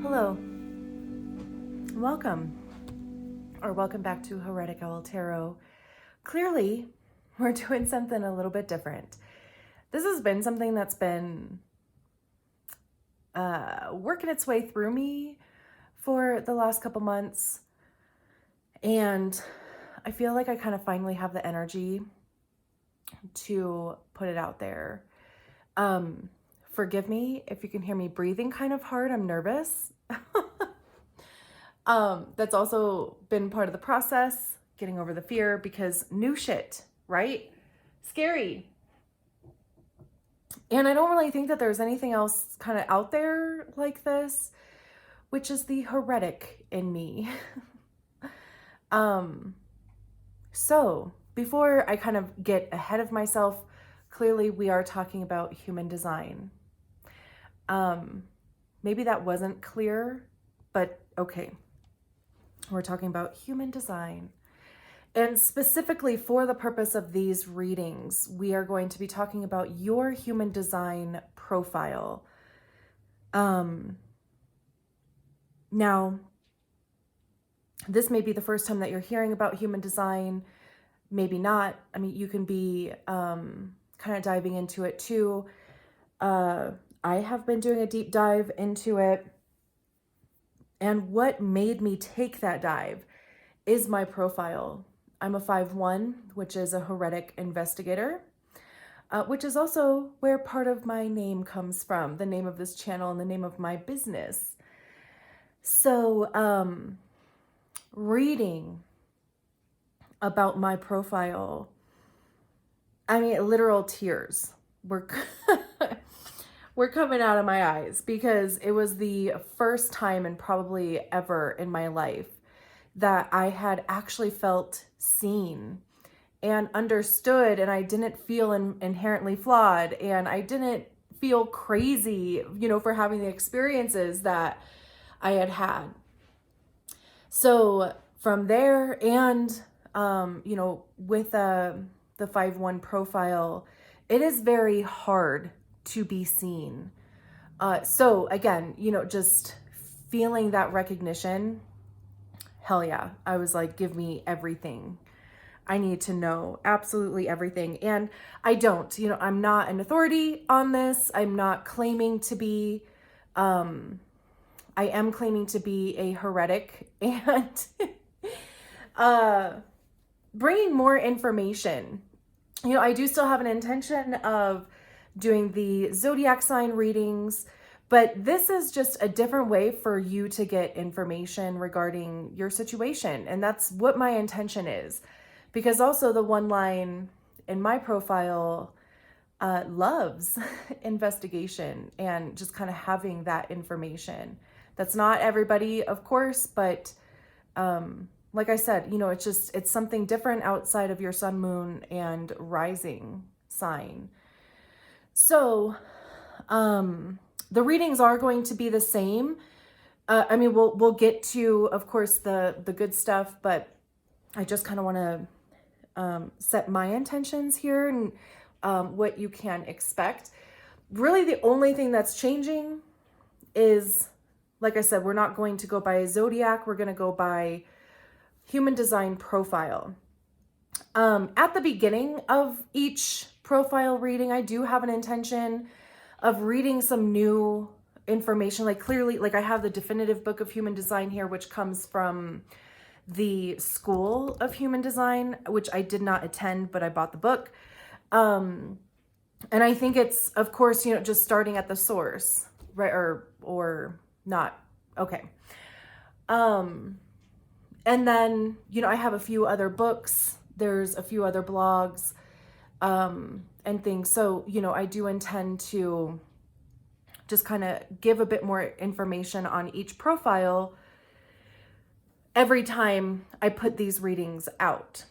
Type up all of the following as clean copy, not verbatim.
Hello, welcome, or welcome back to Heretic Owl Tarot. Clearly, we're doing something a little bit different. This has been something that's been working its way through me for the last couple months, and I feel like I kind of finally have the energy to put it out there. Forgive me if you can hear me breathing kind of hard. I'm nervous. That's also been part of the process, getting over the fear, because new shit, right? Scary. And I don't really think that there's anything else kind of out there like this, which is the heretic in me. So before I kind of get ahead of myself, clearly we are talking about human design. Maybe that wasn't clear, but okay. We're talking about human design. And specifically for the purpose of these readings, we are going to be talking about your human design profile. Now, this may be the first time that you're hearing about human design, maybe not. I mean, you can be kind of diving into it too. I have been doing a deep dive into it. And what made me take that dive is my profile. I'm a 5/1, which is a heretic investigator, which is also where part of my name comes from, the name of this channel and the name of my business. So, reading about my profile, I mean, literal tears were were coming out of my eyes, because it was the first time and probably ever in my life that I had actually felt seen and understood, and I didn't feel inherently flawed, and I didn't feel crazy, for having the experiences that I had had. So from there, and with the 5/1 profile, it is very hard to be seen. So again, just feeling that recognition, hell yeah. I was like, give me everything. I need to know absolutely everything. And I don't, I'm not an authority on this. I'm not claiming to be, I am claiming to be a heretic and bringing more information. I do still have an intention of doing the Zodiac sign readings, but this is just a different way for you to get information regarding your situation. And that's what my intention is. Because also the one line in my profile loves investigation and just kind of having that information. That's not everybody, of course, but like I said, it's something different outside of your sun, moon, and rising sign. So, the readings are going to be the same. I mean, we'll get to, of course, the good stuff, but I just kind of want to set my intentions here and what you can expect. Really, the only thing that's changing is, like I said, we're not going to go by a Zodiac. We're going to go by human design profile. At the beginning of each profile reading, I do have an intention of reading some new information. Like clearly, like I have the definitive book of human design here, which comes from the School of Human Design, which I did not attend, but I bought the book. And I think it's, of course, just starting at the source, right? Or not. Okay. And then, I have a few other books. There's a few other blogs, and things. So, I do intend to just kind of give a bit more information on each profile every time I put these readings out.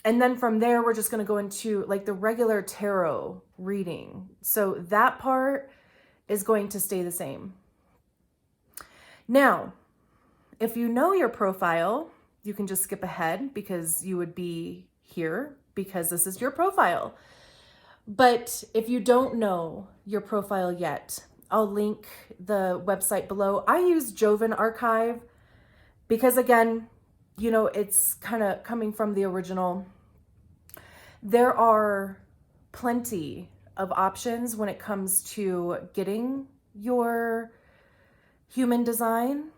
And then from there, we're just going to go into like the regular tarot reading. So that part is going to stay the same. Now, if you know your profile, you can just skip ahead because you would be here because this is your profile. But if you don't know your profile yet, I'll link the website below. I use Joven Archive because, again, you know, it's kind of coming from the original. There are plenty of options when it comes to getting your human design.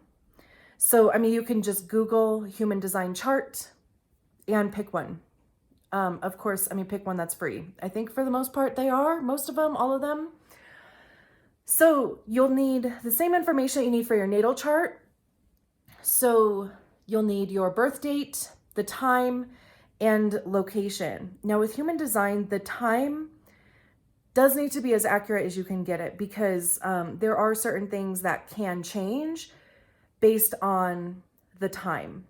So, I mean, you can just Google human design chart and pick one. Of course, I mean, pick one that's free. I think for the most part they are, most of them, all of them. So you'll need the same information you need for your natal chart. So you'll need your birth date, the time, and location. Now with human design, the time does need to be as accurate as you can get it, because there are certain things that can change based on the time.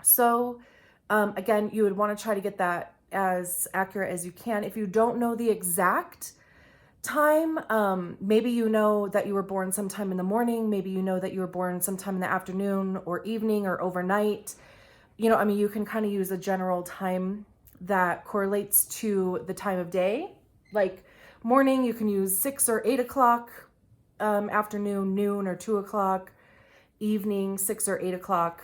So again, you would want to try to get that as accurate as you can. If you don't know the exact time, maybe you know that you were born sometime in the morning, maybe you know that you were born sometime in the afternoon or evening or overnight. You know, I mean, you can kind of use a general time that correlates to the time of day. Like morning, you can use 6 or 8 o'clock, afternoon, noon or 2 o'clock, evening, 6 or 8 o'clock,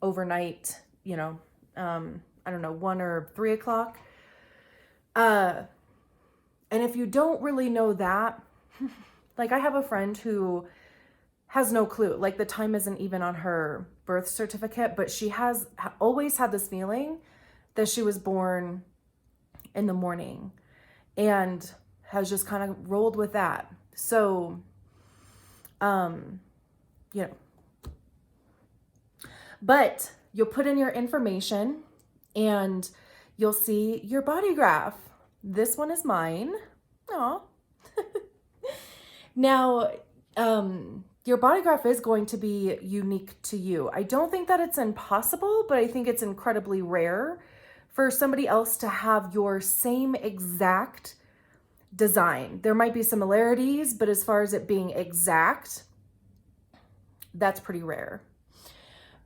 overnight, you know, I don't know, 1 or 3 o'clock. And if you don't really know that, like I have a friend who has no clue, like the time isn't even on her birth certificate, but she has always had this feeling that she was born in the morning and has just kind of rolled with that. So, you know, but you'll put in your information and you'll see your body graph. This one is mine. Aw. Now, your body graph is going to be unique to you. I don't think that it's impossible, but I think it's incredibly rare for somebody else to have your same exact design. There might be similarities, but as far as it being exact, that's pretty rare.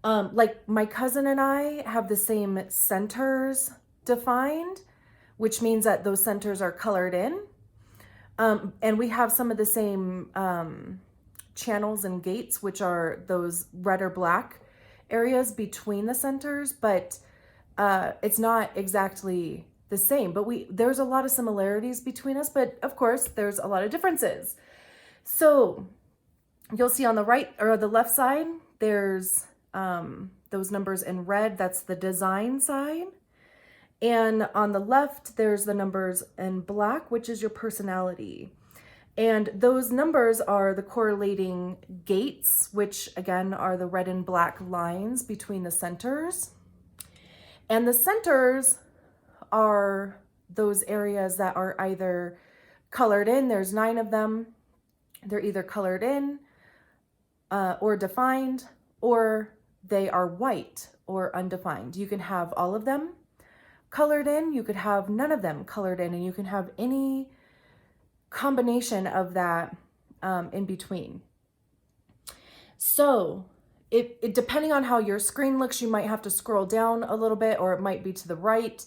Like my cousin and I have the same centers defined, which means that those centers are colored in. And we have some of the same channels and gates, which are those red or black areas between the centers, but it's not exactly the same. But there's a lot of similarities between us, but of course there's a lot of differences. So you'll see on the right or the left side, there's those numbers in red, that's the design side. And on the left, there's the numbers in black, which is your personality. And those numbers are the correlating gates, which again are the red and black lines between the centers. And the centers are those areas that are either colored in, there's 9 of them. They're either colored in or defined, or they are white or undefined. You can have all of them colored in, you could have none of them colored in, and you can have any combination of that in between. So it depending on how your screen looks, you might have to scroll down a little bit, or it might be to the right,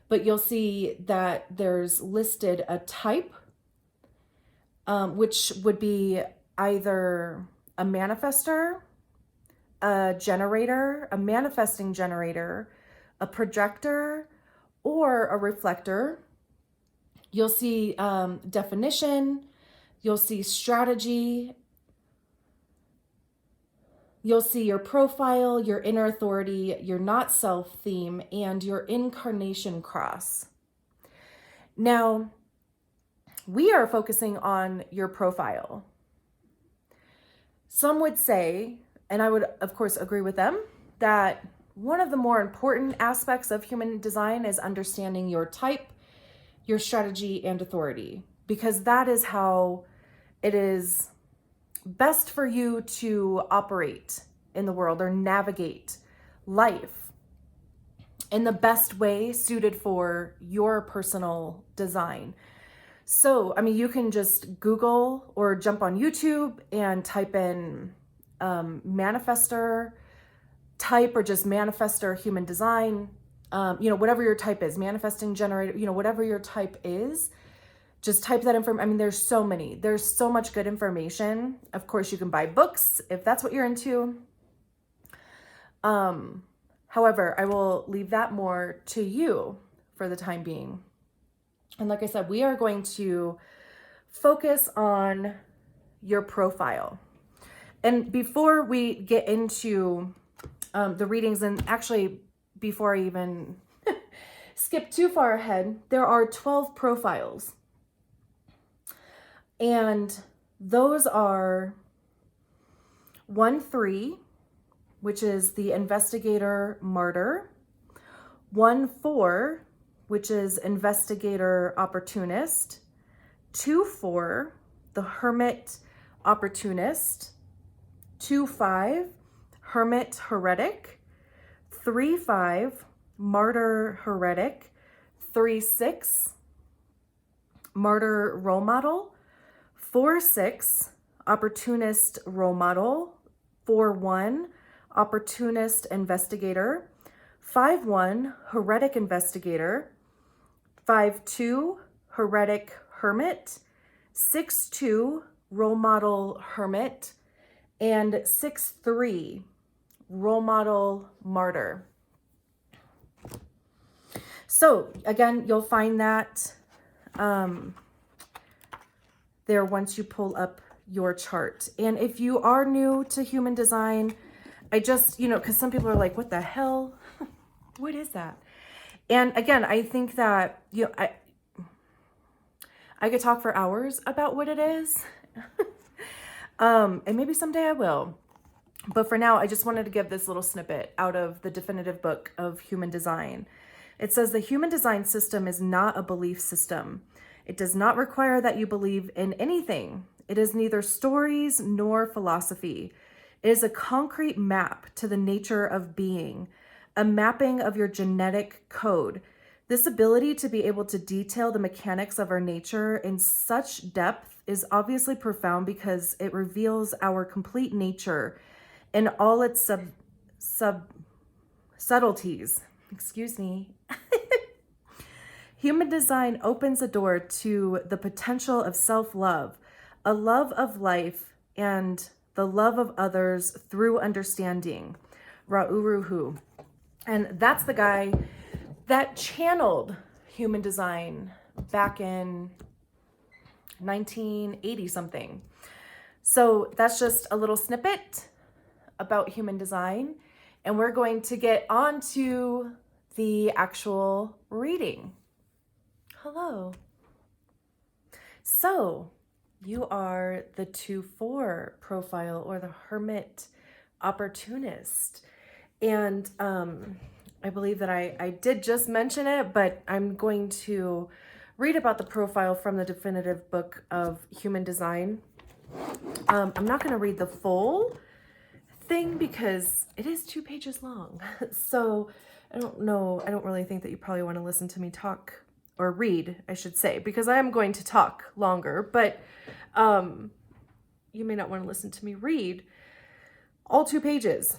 but you'll see that there's listed a type, which would be either a manifestor, a generator, a manifesting generator, a projector, or a reflector. You'll see definition, you'll see strategy, you'll see your profile, your inner authority, your not self theme, and your incarnation cross. Now, we are focusing on your profile. Some would say, and I would of course agree with them, that one of the more important aspects of human design is understanding your type, your strategy, and authority, because that is how it is best for you to operate in the world or navigate life in the best way suited for your personal design. So, I mean, you can just Google or jump on YouTube and type in manifestor type, or just manifestor human design, you know, whatever your type is, manifesting generator, you know, whatever your type is, just type that information. I mean, there's so much good information. Of course, you can buy books if that's what you're into. However, I will leave that more to you for the time being. And like I said, we are going to focus on your profile. And before we get into the readings, and actually before I even skip too far ahead, there are 12 profiles. And those are 1-3, which is the investigator martyr, 1-4, which is investigator opportunist, 2-4, the hermit opportunist, 2-5, hermit heretic, 3-5, martyr heretic, 3-6, martyr role model, 4-6, opportunist role model, 4-1, opportunist investigator, 5-1, heretic investigator, 5-2, heretic hermit, 6-2, role model hermit, and 6-3, role model martyr. So again, you'll find that there once you pull up your chart. And if you are new to human design, I just, because some people are like, what the hell? What is that? And again, I think that, I could talk for hours about what it is. And maybe someday I will. But for now, I just wanted to give this little snippet out of the definitive book of human design. It says the human design system is not a belief system. It does not require that you believe in anything. It is neither stories nor philosophy. It is a concrete map to the nature of being, a mapping of your genetic code. This ability to be able to detail the mechanics of our nature in such depth is obviously profound because it reveals our complete nature in all its subtleties. Excuse me. Human design opens a door to the potential of self-love, a love of life, and the love of others through understanding. Ra'uruhu. And that's the guy that channeled human design back in 1980 something. So that's just a little snippet about human design. And we're going to get on to the actual reading. Hello. So you are the 2-4 profile, or the hermit opportunist. And I believe that I did just mention it, but I'm going to read about the profile from the definitive book of human design. I'm not going to read the full thing because it is 2 pages long. So I don't know. I don't really think that you probably want to listen to me talk, or read, I should say, because I am going to talk longer, but you may not want to listen to me read all 2 pages.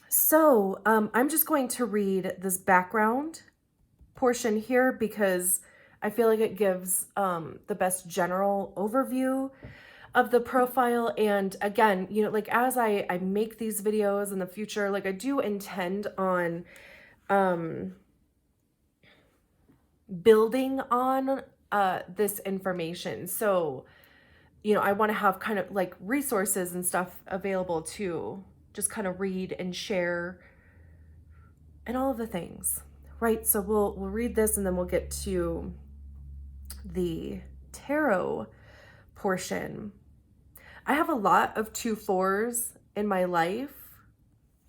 So I'm just going to read this background portion here because I feel like it gives the best general overview of the profile. And again, like as I make these videos in the future, like I do intend on building on this information. So, I want to have kind of like resources and stuff available to just kind of read and share and all of the things, right? So we'll read this and then we'll get to the tarot portion. I have a lot of 2-4s in my life,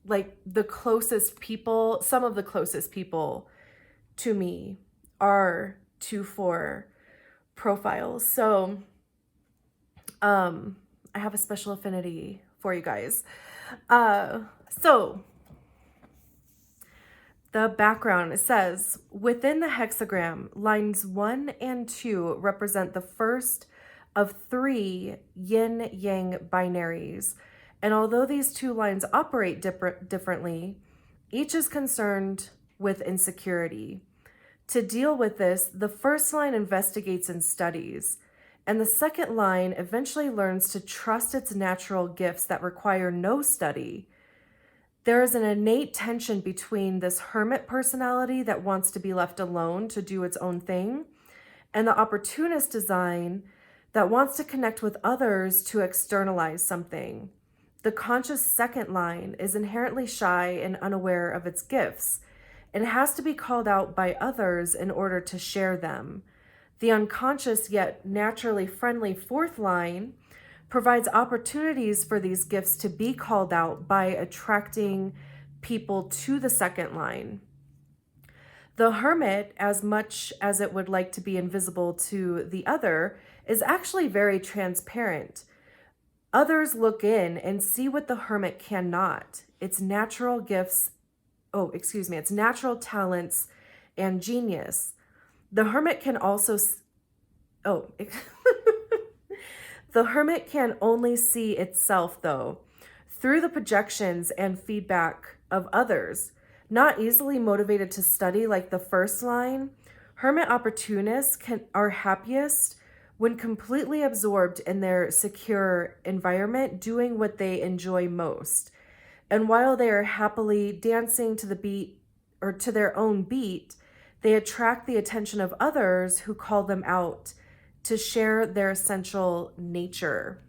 like the closest people, some of the closest people to me are 2-4 profiles. So I have a special affinity for you guys. So the background, it says, within the hexagram, lines 1 and 2 represent the first of 3 yin-yang binaries. And although these 2 lines operate differently, each is concerned with insecurity. To deal with this, the first line investigates and studies, and the second line eventually learns to trust its natural gifts that require no study. There is an innate tension between this hermit personality that wants to be left alone to do its own thing, and the opportunist design that wants to connect with others to externalize something. The conscious second line is inherently shy and unaware of its gifts, and has to be called out by others in order to share them. The unconscious yet naturally friendly fourth line provides opportunities for these gifts to be called out by attracting people to the second line. The hermit, as much as it would like to be invisible to the other, is actually very transparent. Others look in and see what the hermit cannot. Its natural talents and genius. The hermit can also, the hermit can only see itself, though, through the projections and feedback of others. Not easily motivated to study like the first line, hermit opportunists are happiest when completely absorbed in their secure environment, doing what they enjoy most. And while they are happily dancing to the beat or to their own beat, they attract the attention of others who call them out to share their essential nature.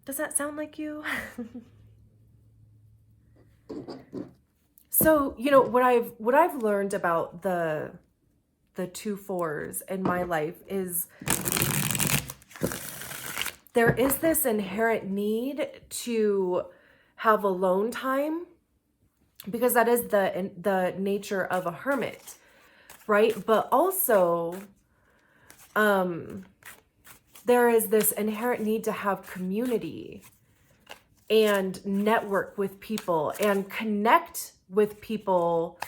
Does that sound like you? So, what I've learned about the 2/4s in my life is there is this inherent need to have alone time, because that is the nature of a hermit, right? But also, there is this inherent need to have community and network with people and connect with people,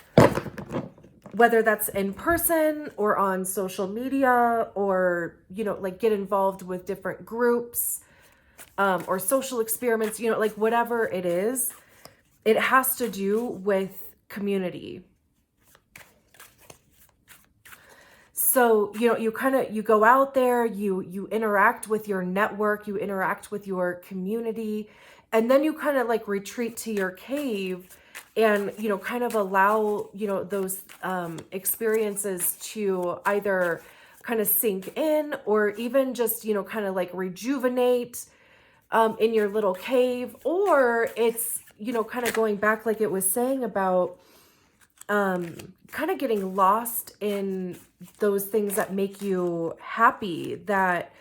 whether that's in person or on social media, or, like get involved with different groups, or social experiments, like whatever it is, it has to do with community. So, you go out there, you interact with your network, you interact with your community, and then you kind of like retreat to your cave and, kind of allow, those experiences to either kind of sink in or even just, kind of like rejuvenate in your little cave. Or it's, kind of going back, like it was saying about kind of getting lost in those things that make you happy, that,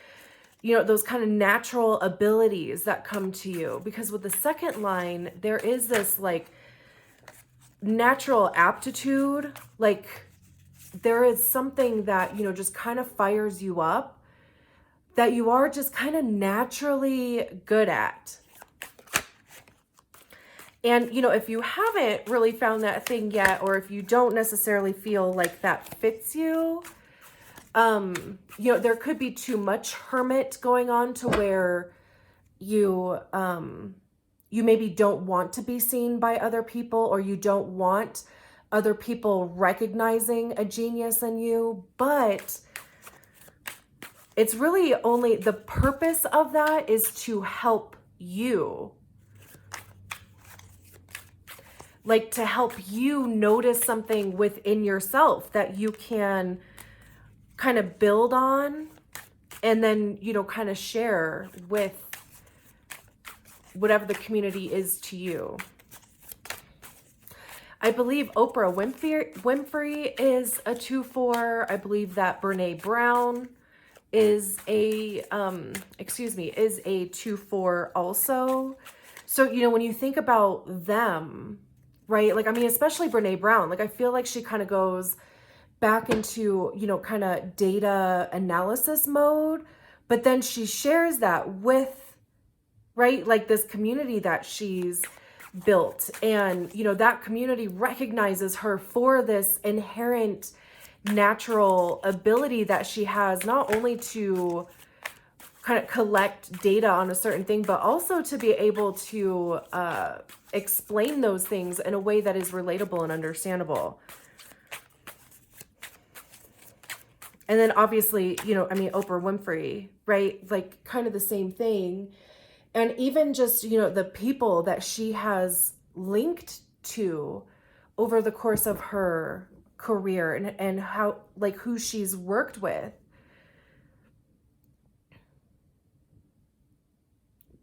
those kind of natural abilities that come to you. Because with the second line, there is this like natural aptitude, like there is something that, just kind of fires you up, that you are just kind of naturally good at. And, if you haven't really found that thing yet, or if you don't necessarily feel like that fits you, there could be too much hermit going on to where you maybe don't want to be seen by other people, or you don't want other people recognizing a genius in you. But it's really only the purpose of that is to help you. Like to help you notice something within yourself that you can kind of build on, and then, kind of share with whatever the community is to you. I believe Oprah Winfrey is a 2/4. I believe that Brene Brown is a 2/4 also. So, when you think about them, right? Like, I mean, especially Brene Brown, like I feel like she kind of goes back into, kind of data analysis mode, but then she shares that with, right, like this community that she's built. And, that community recognizes her for this inherent natural ability that she has, not only to kind of collect data on a certain thing, but also to be able to explain those things in a way that is relatable and understandable. And then obviously, you know, I mean, Oprah Winfrey, right? Like kind of the same thing. And even just, you know, the people that she has linked to over the course of her career, and how, like, who she's worked with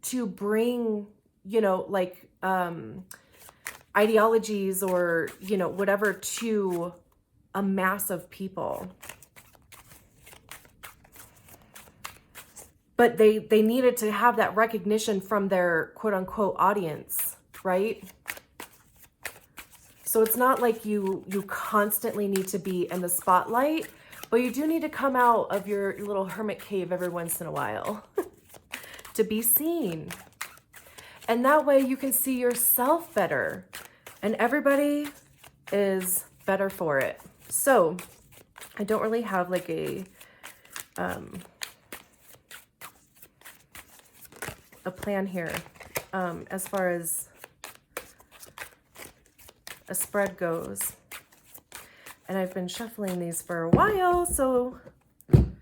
to bring, you know, like ideologies or, you know, whatever to a mass of people. But they needed to have that recognition from their quote unquote audience, right? So it's not like you constantly need to be in the spotlight, but you do need to come out of your little hermit cave every once in a while to be seen. And that way you can see yourself better, and everybody is better for it. So I don't really have like a plan here as far as a spread goes. And I've been shuffling these for a while, so and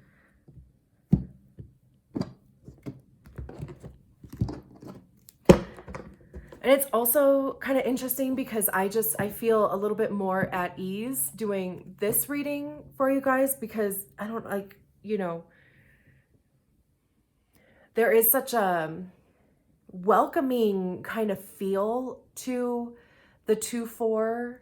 it's also kind of interesting because I feel a little bit more at ease doing this reading for you guys, because I don't, like, you know, there is such a welcoming kind of feel to the 2-4.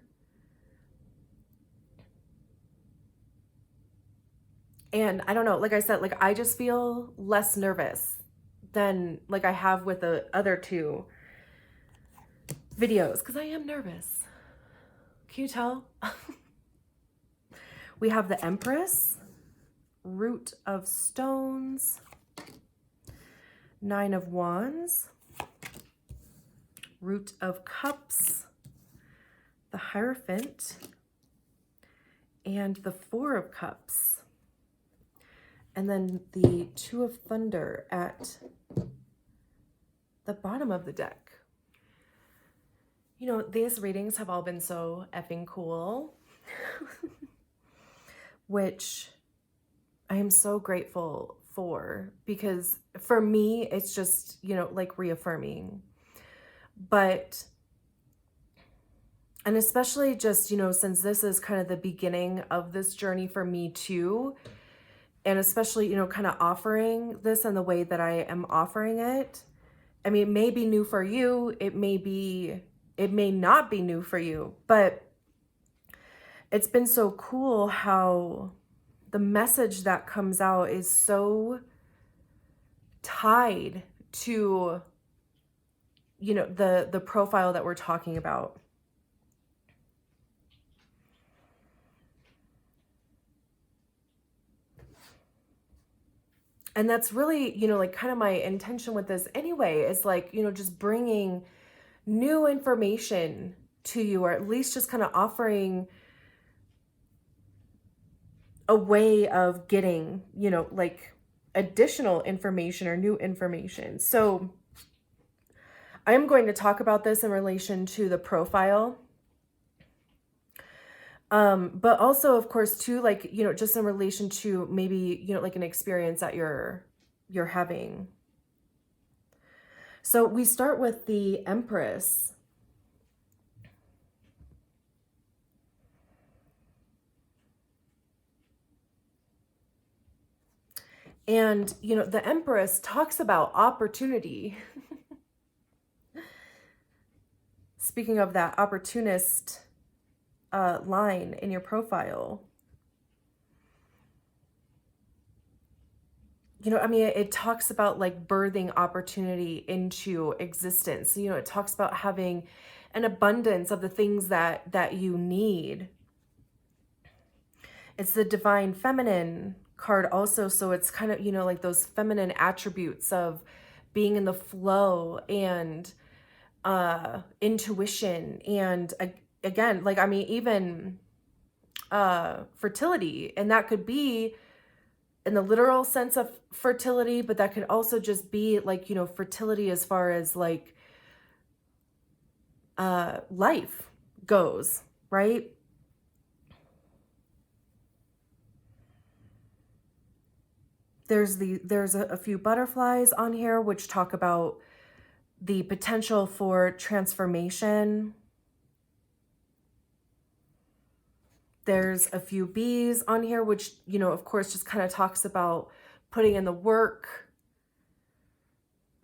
And I don't know, like I said, like I just feel less nervous than like I have with the other two videos, because I am nervous. Can you tell? We have the Empress, Root of Stones, 9 of Wands, Root of Cups, the Hierophant, and the 4 of Cups. And then the 2 of Thunder at the bottom of the deck. You know, these readings have all been so effing cool, which I am so grateful for, because for me, it's just, you know, like reaffirming. But, and especially just, you know, since this is kind of the beginning of this journey for me too, and especially, you know, kind of offering this in the way that I am offering it. I mean, it may be new for you. It may not be new for you, but it's been so cool how the message that comes out is so tied to, you know, the profile that we're talking about. And that's really, you know, like kind of my intention with this anyway, is like, you know, just bringing new information to you, or at least just kind of offering a way of getting, you know, like additional information or new information. So I am going to talk about this in relation to the profile. But also, of course, too, like, you know, just in relation to maybe, you know, like an experience that you're having. So we start with the Empress. And, you know, the Empress talks about opportunity. Speaking of that opportunist line in your profile. You know, I mean, it talks about like birthing opportunity into existence. You know, it talks about having an abundance of the things that you need. It's the Divine Feminine card also. So it's kind of, you know, like those feminine attributes of being in the flow and intuition. And again, like, I mean, even fertility. And that could be in the literal sense of fertility, but that could also just be like, you know, fertility as far as like life goes, right? There's a few butterflies on here which talk about the potential for transformation. There's a few bees on here, which, you know, of course, just kind of talks about putting in the work.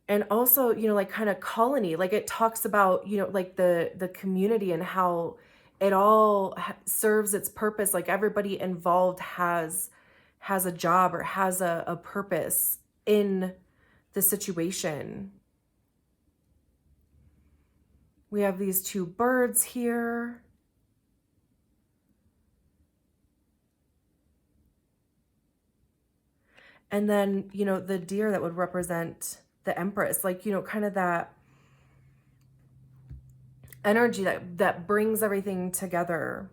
And also, you know, like kind of colony, like it talks about, you know, like the community and how it all serves its purpose. Like everybody involved has a job or has a purpose in the situation. We have these two birds here. And then, you know, the deer that would represent the Empress, like, you know, kind of that energy that brings everything together.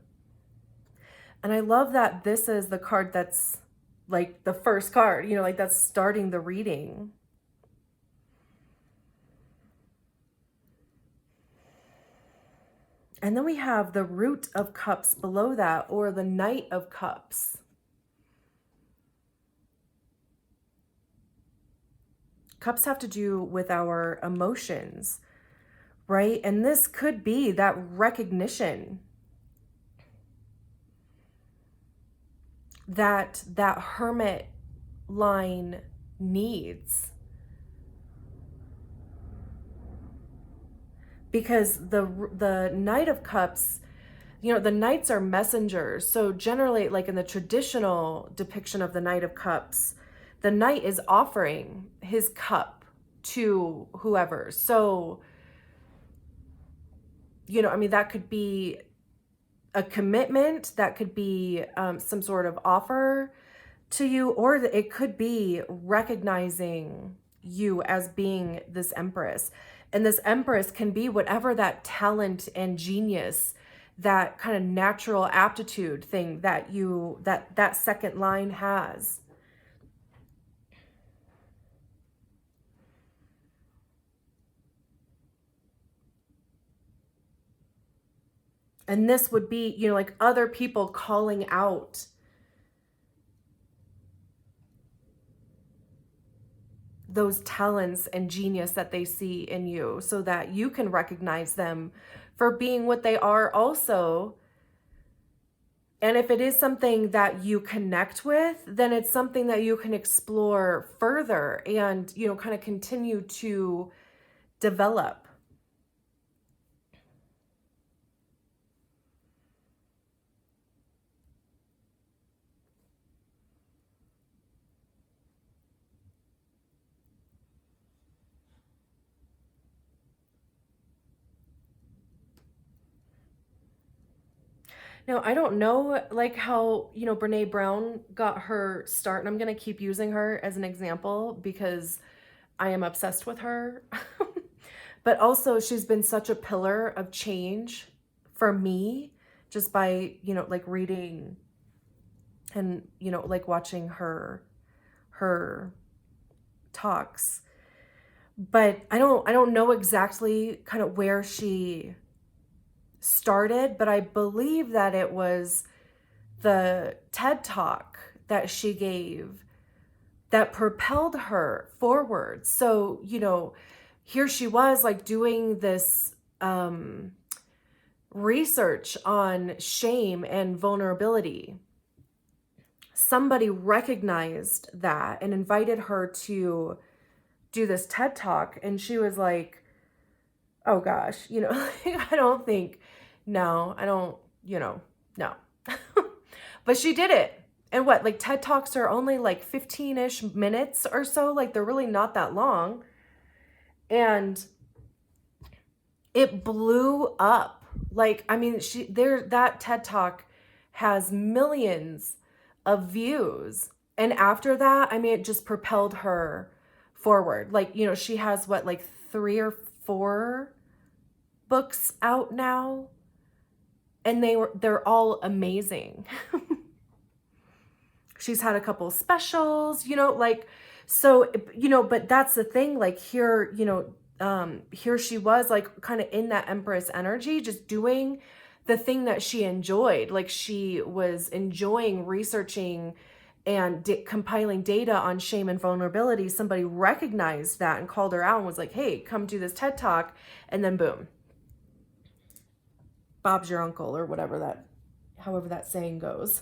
And I love that this is the card that's like the first card, you know, like that's starting the reading. And then we have the Root of Cups below that, or the Knight of Cups. Cups have to do with our emotions, right? And this could be that recognition that hermit line needs. Because the Knight of Cups, you know, the knights are messengers. So generally, like in the traditional depiction of the Knight of Cups, the knight is offering his cup to whoever. So, you know, I mean, that could be a commitment, that could be some sort of offer to you, or it could be recognizing you as being this Empress. And this Empress can be whatever that talent and genius, that kind of natural aptitude thing that that second line has. And this would be, you know, like other people calling out those talents and genius that they see in you, so that you can recognize them for being what they are also. And if it is something that you connect with, then it's something that you can explore further and, you know, kind of continue to develop. Now, I don't know like how, you know, Brene Brown got her start, and I'm going to keep using her as an example because I am obsessed with her. But also she's been such a pillar of change for me, just by, you know, like reading and, you know, like watching her talks. But I don't know exactly kind of where she started, but I believe that it was the TED Talk that she gave that propelled her forward. So, you know, here she was like doing this research on shame and vulnerability. Somebody recognized that and invited her to do this TED Talk, and she was like, oh gosh, you know, I don't think, no, I don't, you know, no. But she did it. And what, like TED Talks are only like 15-ish minutes or so, like they're really not that long. And it blew up. Like, I mean, that TED Talk has millions of views. And after that, I mean, it just propelled her forward. Like, you know, she has what, like 3 or 4 books out now, and they're all amazing. she's had a couple specials, you know, like, so, you know, but that's the thing, like here, you know, here she was like kind of in that Empress energy, just doing the thing that she enjoyed. Like she was enjoying researching and compiling data on shame and vulnerability. Somebody recognized that and called her out and was like, hey, come do this TED Talk. And then boom, Bob's your uncle, or whatever that, however that saying goes.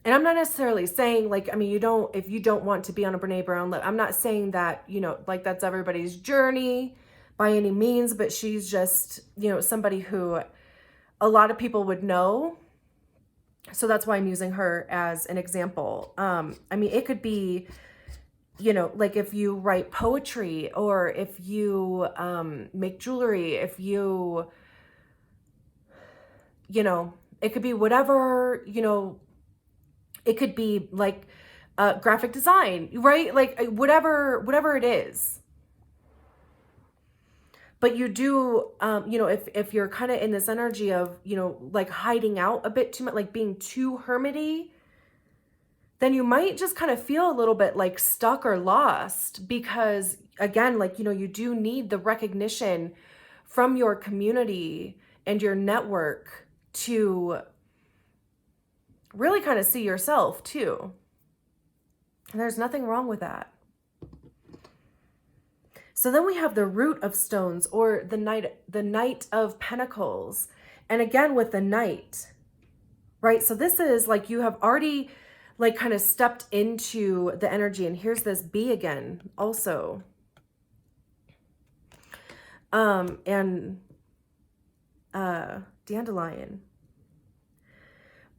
And I'm not necessarily saying like, I mean, if you don't want to be on a Brene Brown, I'm not saying that, you know, like that's everybody's journey by any means, but she's just, you know, somebody who a lot of people would know. So that's why I'm using her as an example. I mean, it could be, you know, like if you write poetry, or if you make jewelry, if you know, it could be whatever, you know, it could be like graphic design, right? Like whatever it is. But you do, you know, if you're kind of in this energy of, you know, like hiding out a bit too much, like being too hermity, then you might just kind of feel a little bit like stuck or lost, because again, like, you know, you do need the recognition from your community and your network to really kind of see yourself too. And there's nothing wrong with that. So then we have the Root of Stones, or the Knight of Pentacles. And again, with the Knight, right? So this is like you have already like kind of stepped into the energy. And here's this bee again also. And dandelion.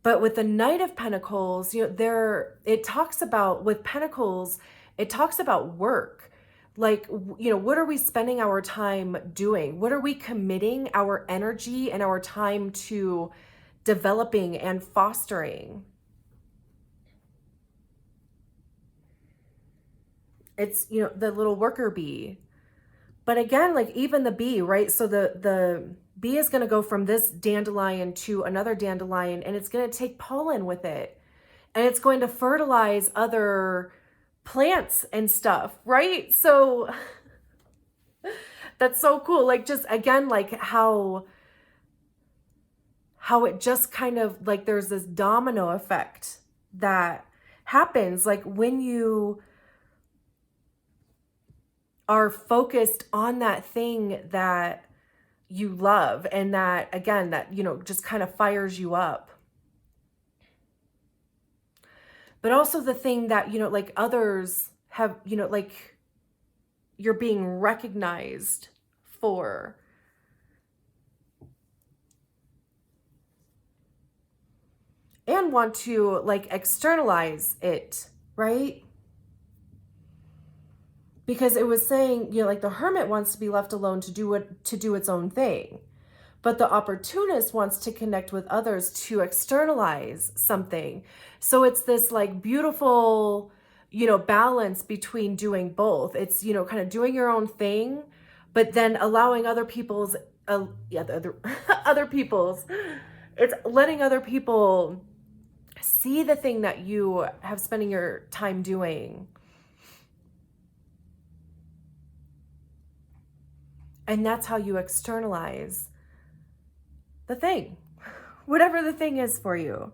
But with the Knight of Pentacles, you know, it talks about, with Pentacles, it talks about work. Like, you know, what are we spending our time doing? What are we committing our energy and our time to developing and fostering? It's, you know, the little worker bee. But again, like even the bee, right? So the bee is going to go from this dandelion to another dandelion, and it's going to take pollen with it. And it's going to fertilize other plants and stuff, right? So that's so cool. Like just again, like how it just kind of like there's this domino effect that happens like when you are focused on that thing that you love, and that again, that, you know, just kind of fires you up. But also the thing that, you know, like others have, you know, like you're being recognized for. And want to like externalize it, right? Because it was saying, you know, like the Hermit wants to be left alone to do its own thing. But the Opportunist wants to connect with others to externalize something. So it's this like beautiful, you know, balance between doing both. It's, you know, kind of doing your own thing, but then allowing other people's, other people's, it's letting other people see the thing that you have spending your time doing. And that's how you externalize the thing, whatever the thing is for you.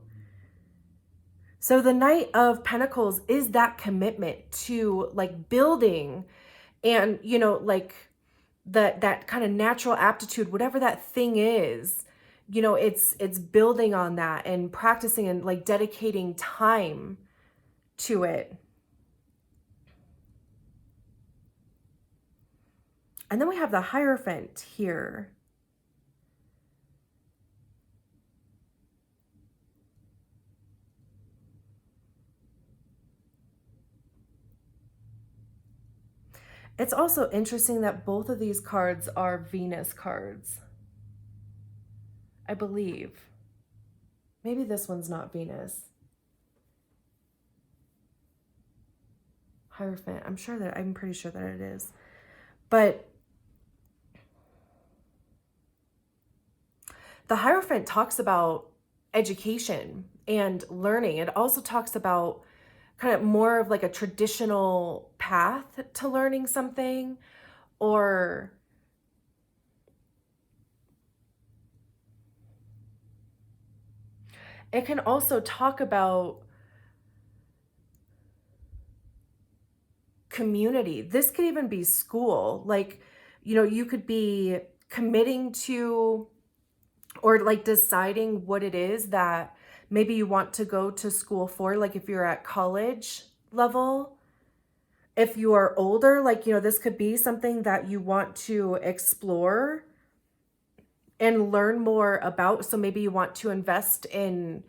So the Knight of Pentacles is that commitment to like building and, you know, like that kind of natural aptitude, whatever that thing is, you know, it's building on that and practicing and like dedicating time to it. And then we have the Hierophant here. It's also interesting that both of these cards are Venus cards, I believe. Maybe this one's not Venus. Hierophant, I'm pretty sure that it is. But the Hierophant talks about education and learning. It also talks about kind of more of like a traditional path to learning something, or it can also talk about community. This could even be school. Like, you could be committing to, or like deciding what it is that maybe you want to go to school for. Like if you're at college level, if you are older, like, this could be something that you want to explore and learn more about. So maybe you want to invest in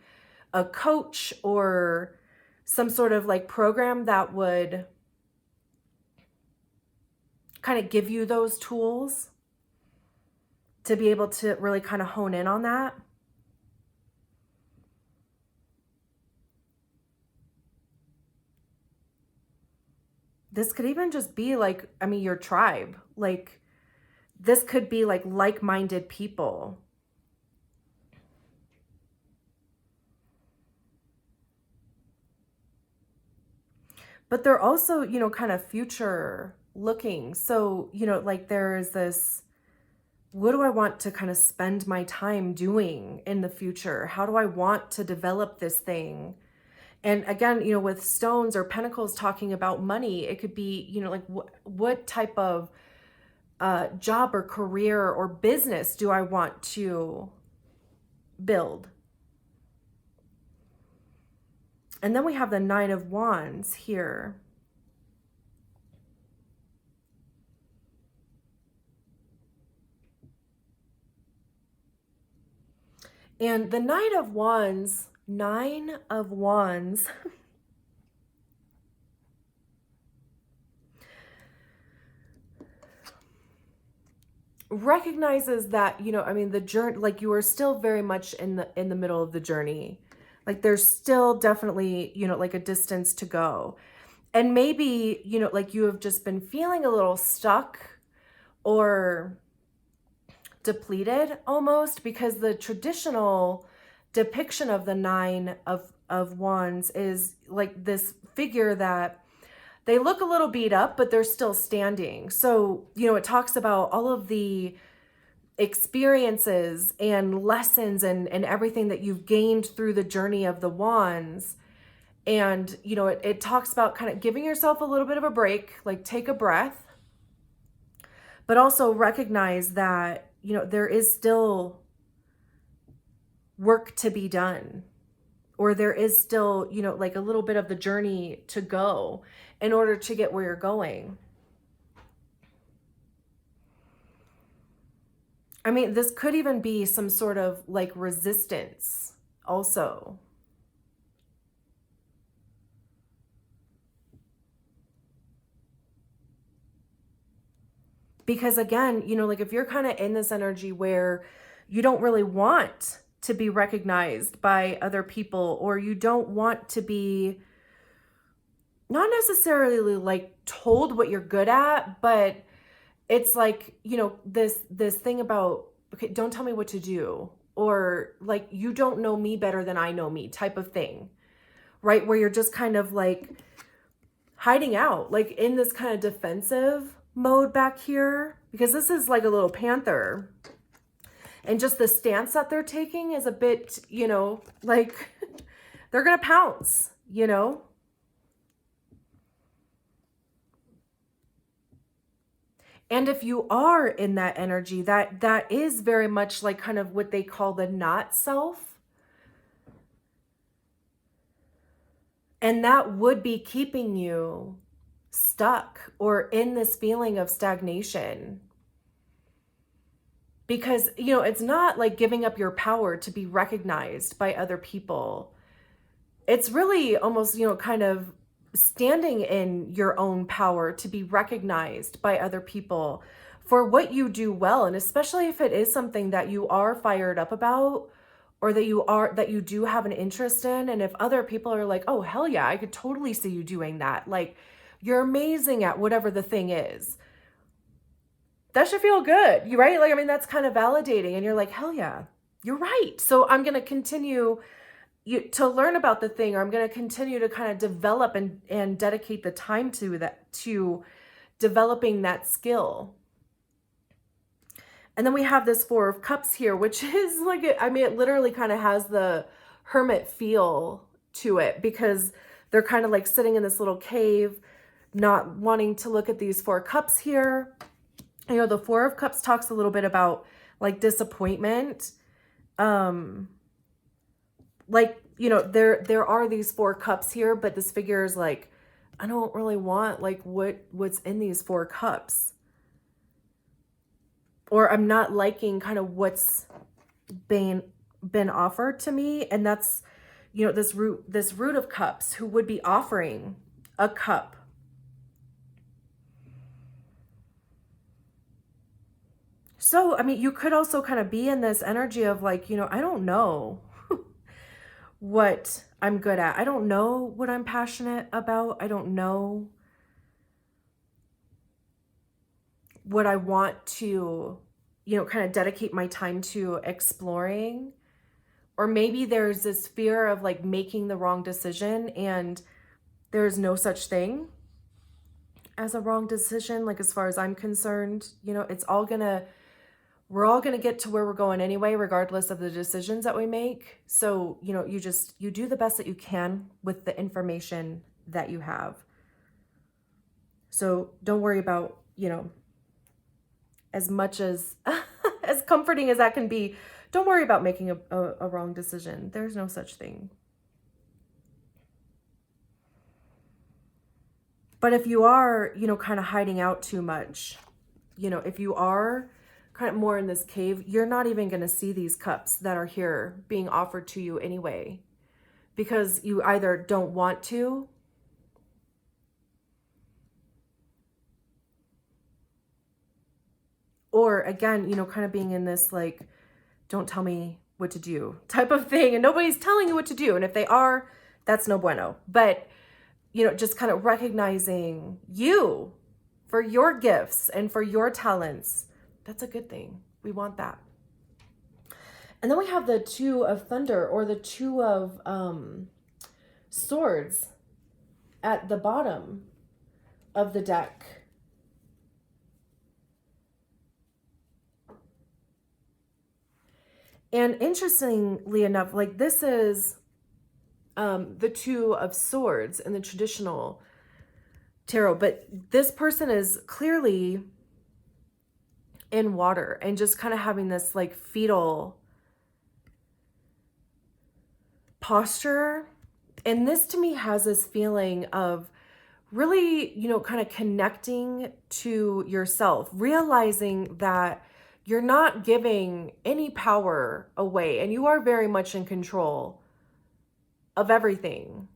a coach or some sort of like program that would kind of give you those tools to be able to really kind of hone in on that. This could even just be like, your tribe. Like, this could be like like-minded people. But they're also, kind of future looking. So, like there's this, what do I want to kind of spend my time doing in the future? How do I want to develop this thing? And again, with stones or pentacles talking about money, it could be, like what type of job or career or business do I want to build? And then we have the Nine of Wands here. And the Nine of Wands recognizes that, the journey, like you are still very much in the middle of the journey. Like there's still definitely, like a distance to go. And maybe, like you have just been feeling a little stuck or depleted almost, because the traditional depiction of the Nine of Wands is like this figure that they look a little beat up, but they're still standing. So, it talks about all of the experiences and lessons and everything that you've gained through the journey of the wands. And, it talks about kind of giving yourself a little bit of a break, like take a breath, but also recognize that, there is still work to be done, or there is still, like a little bit of the journey to go in order to get where you're going. This could even be some sort of like resistance also. Because again, like if you're kind of in this energy where you don't really want to be recognized by other people, or you don't want to be not necessarily like told what you're good at, but it's like, this thing about, okay, don't tell me what to do, or like, you don't know me better than I know me type of thing, right? Where you're just kind of like hiding out, like in this kind of defensive mode back here, because this is like a little panther. And just the stance that they're taking is a bit, like they're going to pounce, And if you are in that energy, that is very much like kind of what they call the not self. And that would be keeping you stuck or in this feeling of stagnation. Because, it's not like giving up your power to be recognized by other people. It's really almost, kind of standing in your own power to be recognized by other people for what you do well. And especially if it is something that you are fired up about, or that you do have an interest in. And if other people are like, oh, hell yeah, I could totally see you doing that. Like, you're amazing at whatever the thing is. That should feel good, right? Like, that's kind of validating. And you're like, hell yeah. you're right. So I'm going to continue to learn about the thing, or I'm going to continue to kind of develop and dedicate the time to that, to developing that skill. And then we have this Four of Cups here, which is like, I mean, it literally kind of has the hermit feel to it, because they're kind of like sitting in this little cave, not wanting to look at these Four Cups here. You know, the Four of Cups talks a little bit about like disappointment. Like, you know, there are these Four Cups here, but this figure is like, I don't really want like what's in these Four Cups. Or I'm not liking kind of what's been offered to me. And that's, you know, this root of cups, who would be offering a cup. So, I mean, you could also kind of be in this energy of like, you know, I don't know what I'm good at. I don't know what I'm passionate about. I don't know what I want to, you know, kind of dedicate my time to exploring. Or maybe there's this fear of like making the wrong decision, and there's no such thing as a wrong decision. Like, as far as I'm concerned, you know, we're all gonna get to where we're going anyway, regardless of the decisions that we make. So, you know, you do the best that you can with the information that you have. So don't worry about, you know, as much as as comforting as that can be, don't worry about making a wrong decision. There's no such thing. But if you are, you know, kind of hiding out too much, you know, if you are kind of more in this cave, you're not even going to see these cups that are here being offered to you anyway, because you either don't want to, or again, you know, kind of being in this like, don't tell me what to do type of thing, and nobody's telling you what to do. And if they are, that's no bueno. But, you know, just kind of recognizing you for your gifts and for your talents, that's a good thing. We want that. And then we have the Two of Thunder, or the Two of Swords at the bottom of the deck. And interestingly enough, like, this is the Two of Swords in the traditional tarot, but this person is clearly in water and just kind of having this like fetal posture. And this to me has this feeling of really, you know, kind of connecting to yourself, realizing that you're not giving any power away, and you are very much in control of everything.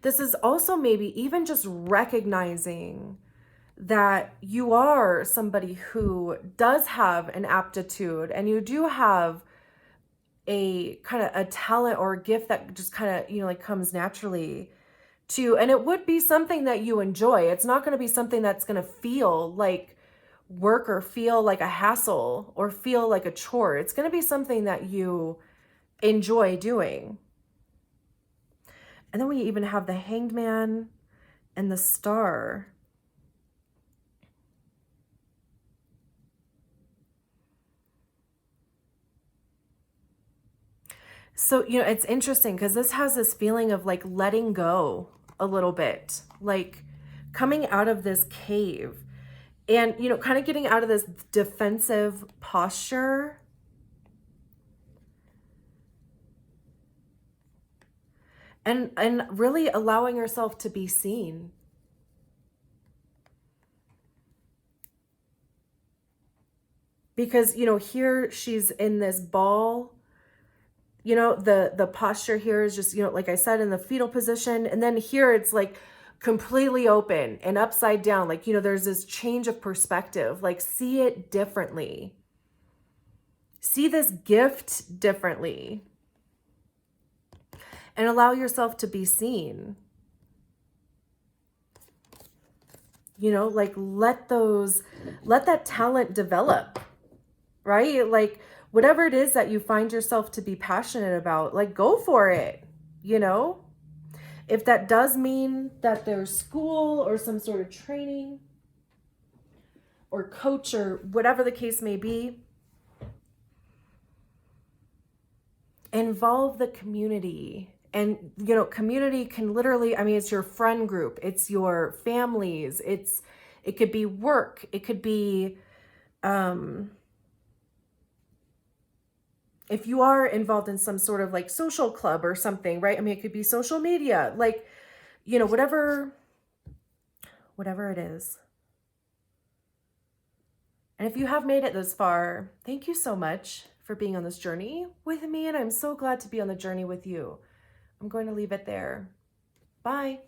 This is also maybe even just recognizing that you are somebody who does have an aptitude, and you do have a kind of a talent or a gift that just kind of, you know, like comes naturally to, and it would be something that you enjoy. It's not going to be something that's going to feel like work, or feel like a hassle, or feel like a chore. It's going to be something that you enjoy doing. And then we even have the Hanged Man and the Star. So, you know, it's interesting because this has this feeling of like letting go a little bit, like coming out of this cave and, you know, kind of getting out of this defensive posture. And really allowing yourself to be seen. Because, you know, here she's in this ball. You know, the posture here is just, you know, like I said, in the fetal position. And then here it's like completely open and upside down. Like, you know, there's this change of perspective. Like, see it differently. See this gift differently. And allow yourself to be seen. You know, like let that talent develop. right? Like whatever it is that you find yourself to be passionate about, like go for it, you know? If that does mean that there's school or some sort of training or coach or whatever the case may be, involve the community. And, you know, community can literally, I mean, it's your friend group, it's your families, it could be work, it could be, if you are involved in some sort of like social club or something, right? I mean, it could be social media, like, you know, whatever it is. And if you have made it this far, thank you so much for being on this journey with me. And I'm so glad to be on the journey with you. I'm going to leave it there. Bye.